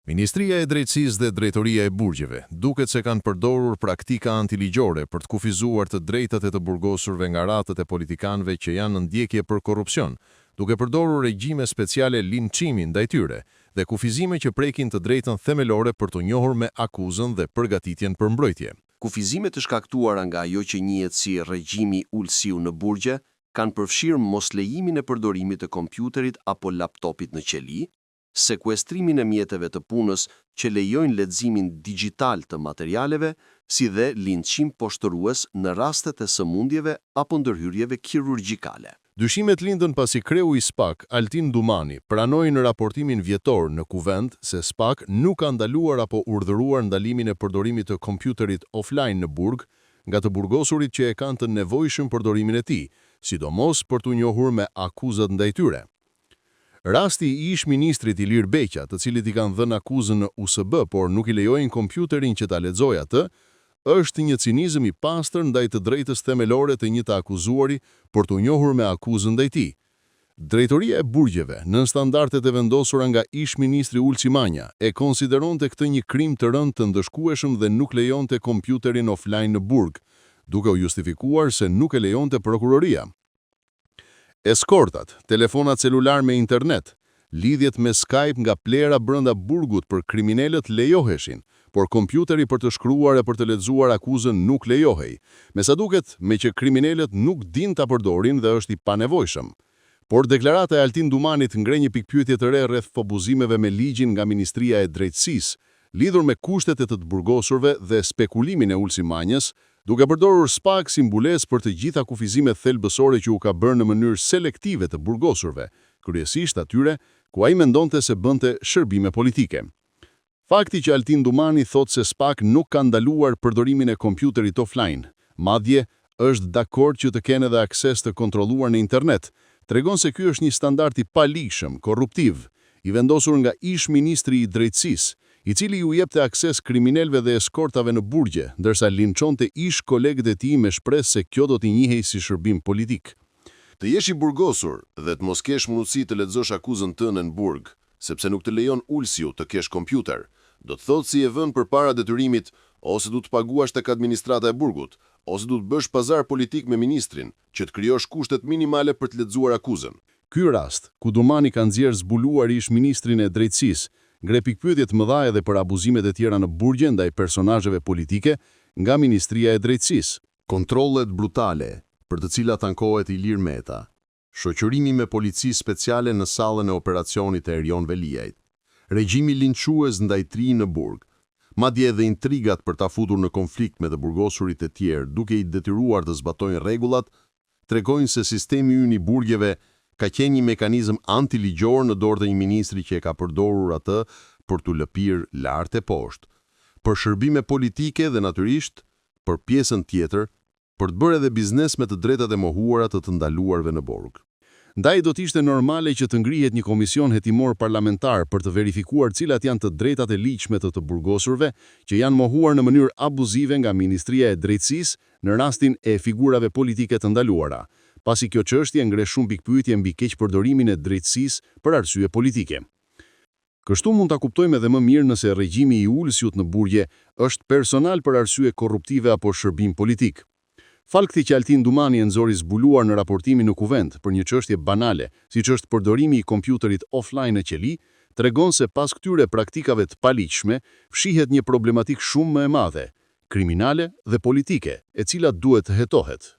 Ministria e Drejtësisë dhe Drejtoria e Burgjeve duket se kanë përdorur praktika antiligjore për të kufizuar të drejtat e të burgosurve nga ratët e politikanëve që janë në ndjekje për korrupsion, duke përdorur regjime speciale linçimi ndaj tyre dhe kufizime që prekin të drejtën themelore për të njohur me akuzën dhe përgatitjen për mbrojtje. Kufizime të shkaktuara nga ajo që njihet si regjimi ulësiu në burgje kanë përfshirë moslejimin e përdorimit të kompjuterit apo laptopit në qeli, sekuestrimin e mjeteve të punës që lejojnë leximin digjital të materialeve, si dhe linçim poshtërues në rastet e sëmundjeve apo ndërhyrjeve kirurgjikale. Dyshimet lindën pasi kreu i SPAK, Altin Dumani, pranoi në raportimin vjetor në kuvend se SPAK nuk ka ndaluar apo urdhëruar ndalimin e përdorimit të kompjuterit offline në burg nga të burgosurit që e kanë të nevojshëm përdorimin e tij, sidomos për të njohur me akuzat ndaj tyre. Rasti i ish-ministrit Ilir Beqa, të cilit i kanë dhënë akuzën në USB, por nuk i lejojnë kompjuterin që ta lexojë atë, është një cinizëm i pastër ndaj të drejtës themelore të një të akuzuari për të njohur me akuzën ndaj tij. Drejtoria e Burgjeve, në standardet e vendosura nga ish-ministri Ulçi Manja, e konsideronte këtë një krim të rënd të ndëshkueshëm dhe nuk lejonte kompjuterin offline në burg, duke u justifikuar se nuk e lejonte prokuroria. Eskortat, telefonat celular me internet, lidhjet me Skype nga plera brenda burgut për kriminalët lejoheshin, por kompjuteri për të shkruar e për të lexuar akuzën nuk lejohej, me sa duket me që kriminalët nuk din ta përdorin dhe është i panevojshëm. Por deklarata e Altin Dumanit ngre një pikpyetje të re rreth fobuzimeve me ligjin nga Ministria e Drejtësisë, lidhur me kushtet e të burgosurve dhe spekulimin e Ulçi Manjës, duke përdorur SPAK si mbulesë për të gjitha kufizimet thelbësore që u ka bërë në mënyrë selektive të burgosurve, kryesisht atyre ku ai mendonte se bënte shërbime politike. Fakti që Altin Dumani thotë se SPAK nuk ka ndaluar përdorimin e kompjuterit offline, madje është dakord që të kenë edhe akses të kontrolluar në internet, tregon se ky është një standard i palishëm, korruptiv, i vendosur nga ish-ministri i Drejtësisë, i cili ju jepte akses kriminalëve dhe eskortave në burgje, ndërsa linçonte ish-kolegët e tij me shpresë se kjo do t'i njihej si shërbim politik. Të jesh i burgosur dhe të mos kesh mundësi të lexosh akuzën tënde në burg, sepse nuk të lejon ulësiu të kesh kompjuter, do të thotë si e vën përpara detyrimit, ose du të paguash tek administrata e burgut, ose du të bësh pazar politik me ministrin, që të krijosh kushtet minimale për të lexuar akuzën. Ky rast, ku Dumani ka nxjerrë zbuluar ish-ministrin e Drejtësisë, ngre pikpyetje të mëdha edhe për abuzimet e tjera në burgje ndaj personazheve politike nga Ministria e Drejtësisë. Kontrollet brutale, për të cilat ankohet Ilir Meta, shoqërimi me polici speciale në sallën e operacionit të Erion Veliajt, regjimi linçues ndaj tri në burg, madje edhe intrigat për ta futur në konflikt me të burgosurit e tjerë duke i detyruar të zbatojnë rregullat, tregojnë se sistemi ynë i burgjeve ka qenë një mekanizëm antiligjor në dorë të një ministri që e ka përdorur atë për t'u lëpirë lart e poshtë, për shërbime politike dhe natyrisht, për pjesën tjetër, për të bërë edhe biznes me të drejtat e mohuara të të ndaluarve në burg. Ndaj do t'ishte normale që të ngrihet një komision hetimor parlamentar për të verifikuar cilat janë të drejtat e ligjshme të burgosurve që janë mohuar në mënyrë abuzive nga Ministria e Drejtësisë në rastin e figurave politike të ndaluara, pasi kjo çështje ngre shumë pikpyetje mbi keqpërdorimin e drejtësisë për arsye politike. Kështu mund ta kuptojmë edhe më mirë nëse regjimi i ulësiut në burgje është personal për arsye korruptive apo shërbim politik. Fakti që Altin Dumani e nxori zbuluar në raportimin në kuvend për një çështje banale, siç është përdorimi i kompjuterit offline në qeli, tregon se pas këtyre praktikave të paligjshme fshihet një problematik shumë më e madhe, kriminale dhe politike, e cila duhet të hetohet.